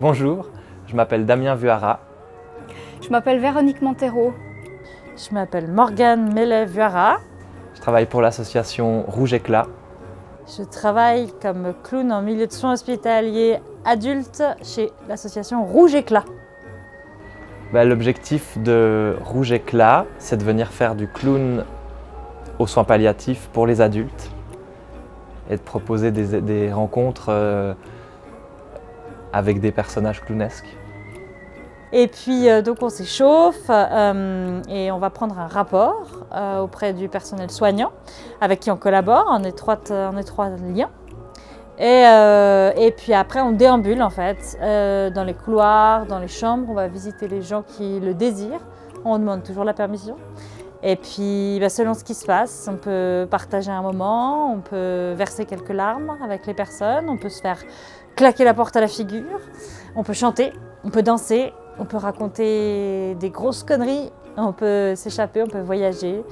Bonjour, je m'appelle Damien Vuara. Je m'appelle Véronique Montero. Je m'appelle Morgane Mellet-Vuara. Je travaille pour l'association Rouge Éclat. Je travaille comme clown en milieu de soins hospitaliers adultes chez l'association Rouge Éclat. L'objectif de Rouge Éclat, c'est de venir faire du clown aux soins palliatifs pour les adultes et de proposer des rencontres avec des personnages clownesques. Et puis donc on s'échauffe et on va prendre un rapport auprès du personnel soignant avec qui on collabore en étroit lien. Et puis après on déambule en fait dans les couloirs, dans les chambres, on va visiter les gens qui le désirent, on demande toujours la permission. Et puis selon ce qui se passe, on peut partager un moment, on peut verser quelques larmes avec les personnes, on peut se faire claquer la porte à la figure, on peut chanter, on peut danser, on peut raconter des grosses conneries, on peut s'échapper, on peut voyager,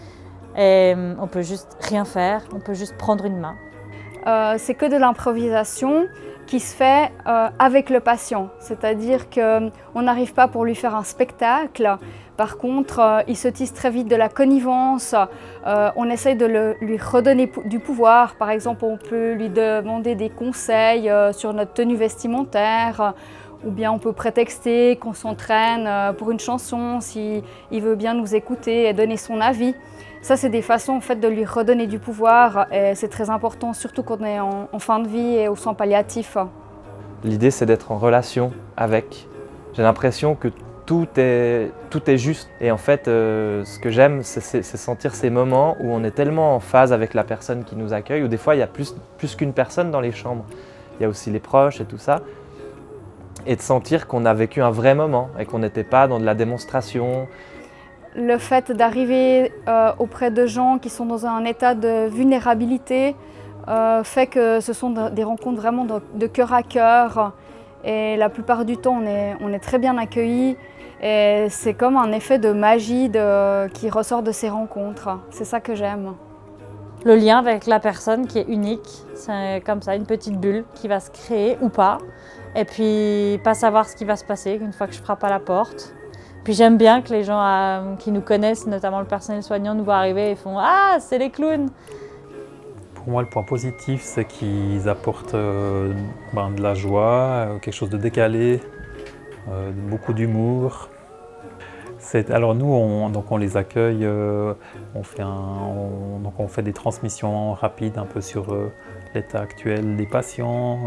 et on peut juste rien faire, on peut juste prendre une main. C'est que de l'improvisation qui se fait avec le patient, c'est-à-dire qu'on n'arrive pas pour lui faire un spectacle. Par contre, il se tisse très vite de la connivence, on essaye de lui redonner du pouvoir. Par exemple, on peut lui demander des conseils sur notre tenue vestimentaire, ou bien on peut prétexter qu'on s'entraîne pour une chanson s'il veut bien nous écouter et donner son avis. Ça, c'est des façons en fait, de lui redonner du pouvoir et c'est très important, surtout quand on est en fin de vie et aux soins palliatifs. L'idée, c'est d'être en relation avec. J'ai l'impression que tout est juste. Et en fait, ce que j'aime, c'est sentir ces moments où on est tellement en phase avec la personne qui nous accueille, où des fois, il y a plus qu'une personne dans les chambres. Il y a aussi les proches et tout ça. Et de sentir qu'on a vécu un vrai moment et qu'on n'était pas dans de la démonstration. Le fait d'arriver auprès de gens qui sont dans un état de vulnérabilité fait que ce sont des rencontres vraiment de cœur à cœur. Et la plupart du temps, on est très bien accueillis. Et c'est comme un effet de magie qui ressort de ces rencontres. C'est ça que j'aime. Le lien avec la personne qui est unique, c'est comme ça, une petite bulle qui va se créer ou pas. Et puis pas savoir ce qui va se passer une fois que je frappe à la porte. Puis j'aime bien que les gens qui nous connaissent, notamment le personnel soignant, nous voient arriver et font « Ah, c'est les clowns !» Pour moi, le point positif, c'est qu'ils apportent de la joie, quelque chose de décalé, beaucoup d'humour. Alors nous, on les accueille, on fait des transmissions rapides un peu sur l'état actuel des patients,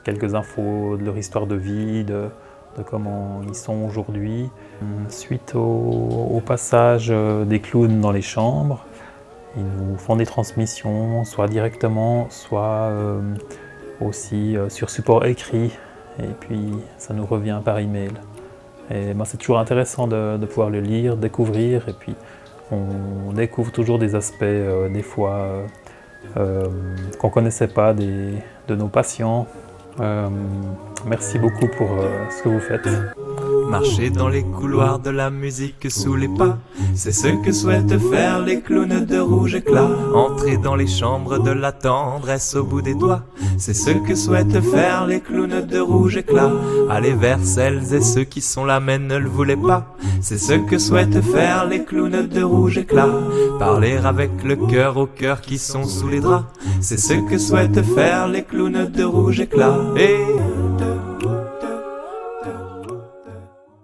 quelques infos de leur histoire de vie, de comment ils sont aujourd'hui. Suite au passage des clowns dans les chambres, ils nous font des transmissions, soit directement, soit aussi sur support écrit, et puis ça nous revient par email. Et c'est toujours intéressant de pouvoir le lire, découvrir, et puis on découvre toujours des aspects, des fois, qu'on ne connaissait pas de nos patients. Merci beaucoup pour ce que vous faites. Marcher dans les couloirs de la musique sous les pas, c'est ce que souhaitent faire les clowns de Rouge Éclat. Entrer dans les chambres de la tendresse au bout des doigts, c'est ce que souhaitent faire les clowns de Rouge Éclat. Aller vers celles et ceux qui sont là mais ne le voulaient pas, c'est ce que souhaitent faire les clowns de Rouge Éclat. Parler avec le cœur aux cœurs qui sont sous les draps, c'est ce que souhaitent faire les clowns de Rouge Éclat. Et